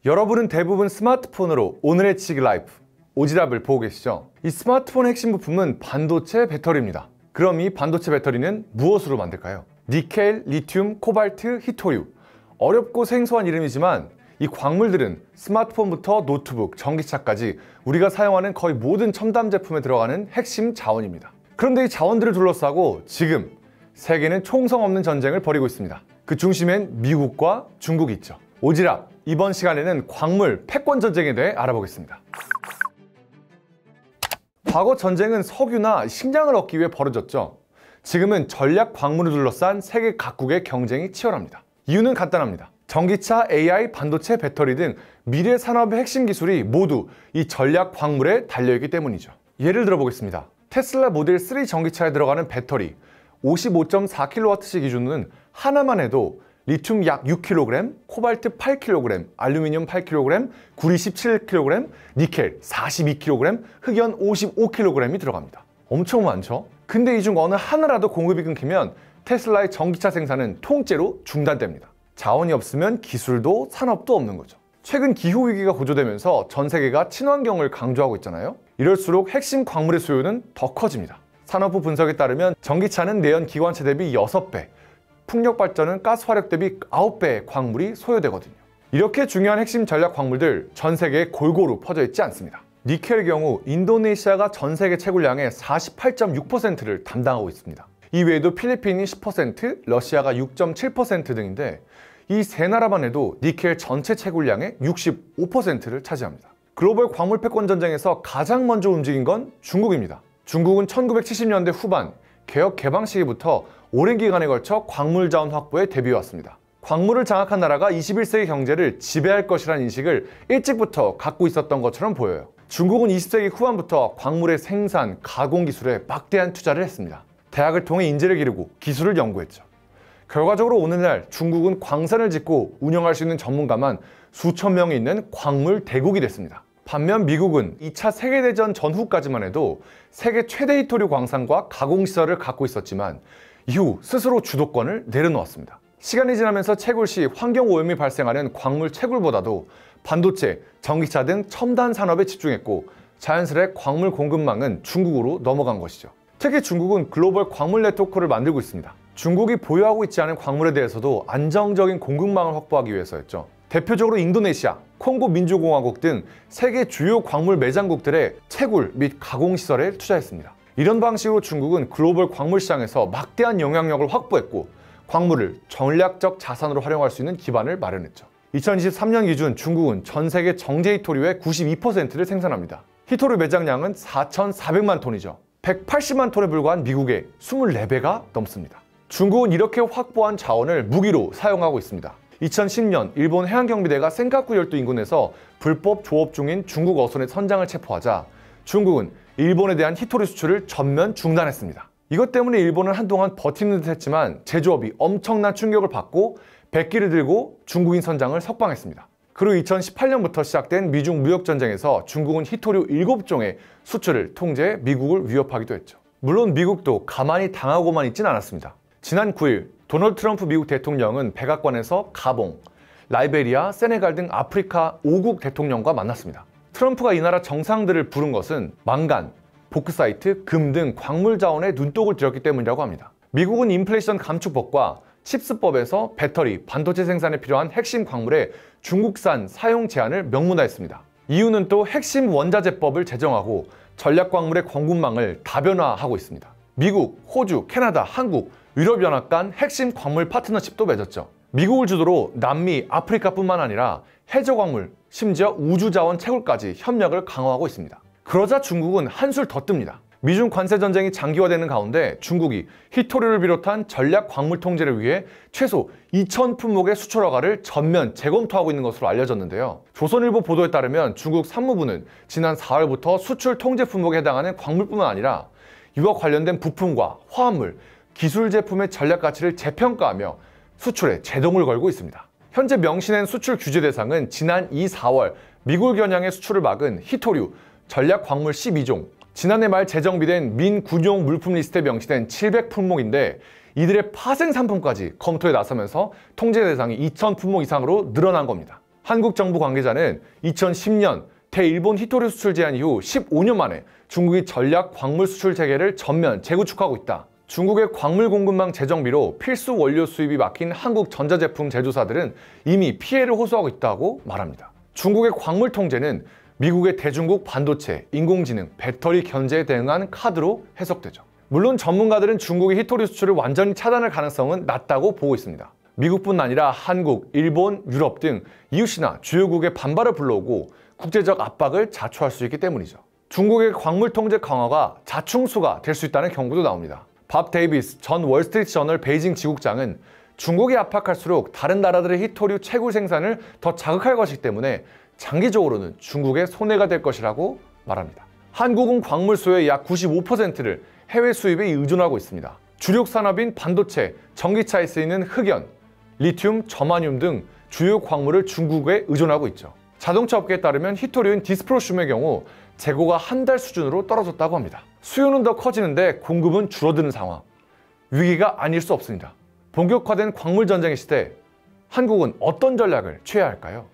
여러분은 대부분 스마트폰으로 오늘의 지식 라이프 오지랖을 보고 계시죠? 이 스마트폰의 핵심 부품은 반도체 배터리입니다. 그럼 이 반도체 배터리는 무엇으로 만들까요? 니켈, 리튬, 코발트, 히토류. 어렵고 생소한 이름이지만 이 광물들은 스마트폰부터 노트북, 전기차까지 우리가 사용하는 거의 모든 첨단 제품에 들어가는 핵심 자원입니다. 그런데 이 자원들을 둘러싸고 지금 세계는 총성 없는 전쟁을 벌이고 있습니다. 그 중심엔 미국과 중국이 있죠. 오지랖, 이번 시간에는 광물 패권 전쟁에 대해 알아보겠습니다. 과거 전쟁은 석유나 식량을 얻기 위해 벌어졌죠. 지금은 전략 광물을 둘러싼 세계 각국의 경쟁이 치열합니다. 이유는 간단합니다. 전기차, AI, 반도체, 배터리 등 미래 산업의 핵심 기술이 모두 이 전략 광물에 달려있기 때문이죠. 예를 들어보겠습니다. 테슬라 모델 3 전기차에 들어가는 배터리 55.4kWh 기준은 하나만 해도 리튬 약 6kg, 코발트 8kg, 알루미늄 8kg, 구리 17kg, 니켈 42kg, 흑연 55kg이 들어갑니다. 엄청 많죠? 근데 이 중 어느 하나라도 공급이 끊기면 테슬라의 전기차 생산은 통째로 중단됩니다. 자원이 없으면 기술도 산업도 없는 거죠. 최근 기후위기가 고조되면서 전 세계가 친환경을 강조하고 있잖아요. 이럴수록 핵심 광물의 수요는 더 커집니다. 산업부 분석에 따르면 전기차는 내연 기관차 대비 6배, 풍력 발전은 가스 화력 대비 9배의 광물이 소요되거든요. 이렇게 중요한 핵심 전략 광물들 전 세계에 골고루 퍼져 있지 않습니다. 니켈의 경우 인도네시아가 전 세계 채굴량의 48.6%를 담당하고 있습니다. 이 외에도 필리핀이 10%, 러시아가 6.7% 등인데 이 세 나라만 해도 니켈 전체 채굴량의 65%를 차지합니다. 글로벌 광물 패권 전쟁에서 가장 먼저 움직인 건 중국입니다. 중국은 1970년대 후반 개혁 개방 시기부터 오랜 기간에 걸쳐 광물 자원 확보에 대비해왔습니다. 광물을 장악한 나라가 21세기 경제를 지배할 것이라는 인식을 일찍부터 갖고 있었던 것처럼 보여요. 중국은 20세기 후반부터 광물의 생산, 가공 기술에 막대한 투자를 했습니다. 대학을 통해 인재를 기르고 기술을 연구했죠. 결과적으로 오늘날 중국은 광산을 짓고 운영할 수 있는 전문가만 수천 명이 있는 광물 대국이 됐습니다. 반면 미국은 2차 세계대전 전후까지만 해도 세계 최대 히토류 광산과 가공시설을 갖고 있었지만 이후 스스로 주도권을 내려놓았습니다. 시간이 지나면서 채굴 시 환경오염이 발생하는 광물 채굴보다도 반도체, 전기차 등 첨단 산업에 집중했고 자연스레 광물 공급망은 중국으로 넘어간 것이죠. 특히 중국은 글로벌 광물 네트워크를 만들고 있습니다. 중국이 보유하고 있지 않은 광물에 대해서도 안정적인 공급망을 확보하기 위해서였죠. 대표적으로 인도네시아, 콩고 민주공화국 등 세계 주요 광물 매장국들의 채굴 및 가공시설에 투자했습니다. 이런 방식으로 중국은 글로벌 광물 시장에서 막대한 영향력을 확보했고 광물을 전략적 자산으로 활용할 수 있는 기반을 마련했죠. 2023년 기준 중국은 전 세계 정제 히토류의 92%를 생산합니다. 히토류 매장량은 4,400만 톤이죠. 180만 톤에 불과한 미국의 24배가 넘습니다. 중국은 이렇게 확보한 자원을 무기로 사용하고 있습니다. 2010년 일본 해양경비대가 센카쿠 열도 인근에서 불법 조업 중인 중국 어선의 선장을 체포하자 중국은 일본에 대한 히토류 수출을 전면 중단했습니다. 이것 때문에 일본은 한동안 버티는 듯 했지만 제조업이 엄청난 충격을 받고 백기를 들고 중국인 선장을 석방했습니다. 그리고 2018년부터 시작된 미중 무역전쟁에서 중국은 히토류 7종의 수출을 통제해 미국을 위협하기도 했죠. 물론 미국도 가만히 당하고만 있진 않았습니다. 지난 9일 도널드 트럼프 미국 대통령은 백악관에서 가봉, 라이베리아, 세네갈 등 아프리카 5국 대통령과 만났습니다. 트럼프가 이 나라 정상들을 부른 것은 망간, 보크사이트, 금 등 광물 자원에 눈독을 들였기 때문이라고 합니다. 미국은 인플레이션 감축법과 칩스법에서 배터리, 반도체 생산에 필요한 핵심 광물의 중국산 사용 제한을 명문화했습니다. 이유는 또 핵심 원자재법을 제정하고 전략 광물의 공급망을 다변화하고 있습니다. 미국, 호주, 캐나다, 한국, 유럽연합 간 핵심 광물 파트너십도 맺었죠. 미국을 주도로 남미, 아프리카뿐만 아니라 해저광물, 심지어 우주자원 채굴까지 협력을 강화하고 있습니다. 그러자 중국은 한술 더 뜹니다. 미중 관세 전쟁이 장기화되는 가운데 중국이 히토류를 비롯한 전략 광물 통제를 위해 최소 2,000 품목의 수출 허가를 전면 재검토하고 있는 것으로 알려졌는데요. 조선일보 보도에 따르면 중국 산무부는 지난 4월부터 수출 통제 품목에 해당하는 광물뿐만 아니라 이와 관련된 부품과 화합물, 기술 제품의 전략 가치를 재평가하며 수출에 제동을 걸고 있습니다. 현재 명시된 수출 규제 대상은 지난 4월 미국 겨냥의 수출을 막은 히토류, 전략 광물 12종, 지난해 말 재정비된 민군용 물품 리스트에 명시된 700품목인데 이들의 파생 상품까지 검토에 나서면서 통제 대상이 2,000품목 이상으로 늘어난 겁니다. 한국 정부 관계자는 2010년 대일본 히토리 수출 제한 이후 15년 만에 중국이 전략 광물 수출 체계를 전면 재구축하고 있다. 중국의 광물 공급망 재정비로 필수 원료 수입이 막힌 한국 전자제품 제조사들은 이미 피해를 호소하고 있다고 말합니다. 중국의 광물 통제는 미국의 대중국 반도체, 인공지능, 배터리 견제에 대응한 카드로 해석되죠. 물론 전문가들은 중국의 히토리 수출을 완전히 차단할 가능성은 낮다고 보고 있습니다. 미국뿐 아니라 한국, 일본, 유럽 등 이웃이나 주요국의 반발을 불러오고 국제적 압박을 자초할 수 있기 때문이죠. 중국의 광물 통제 강화가 자충수가 될 수 있다는 경고도 나옵니다. 밥 데이비스 전 월스트리트 저널 베이징 지국장은 중국이 압박할수록 다른 나라들의 히토류 채굴 생산을 더 자극할 것이기 때문에 장기적으로는 중국의 손해가 될 것이라고 말합니다. 한국은 광물 수요의 약 95%를 해외 수입에 의존하고 있습니다. 주력 산업인 반도체, 전기차에 쓰이는 흑연, 리튬, 저마늄 등 주요 광물을 중국에 의존하고 있죠. 자동차 업계에 따르면 히토류인 디스프로슘의 경우 재고가 한 달 수준으로 떨어졌다고 합니다. 수요는 더 커지는데 공급은 줄어드는 상황. 위기가 아닐 수 없습니다. 본격화된 광물 전쟁의 시대, 한국은 어떤 전략을 취해야 할까요?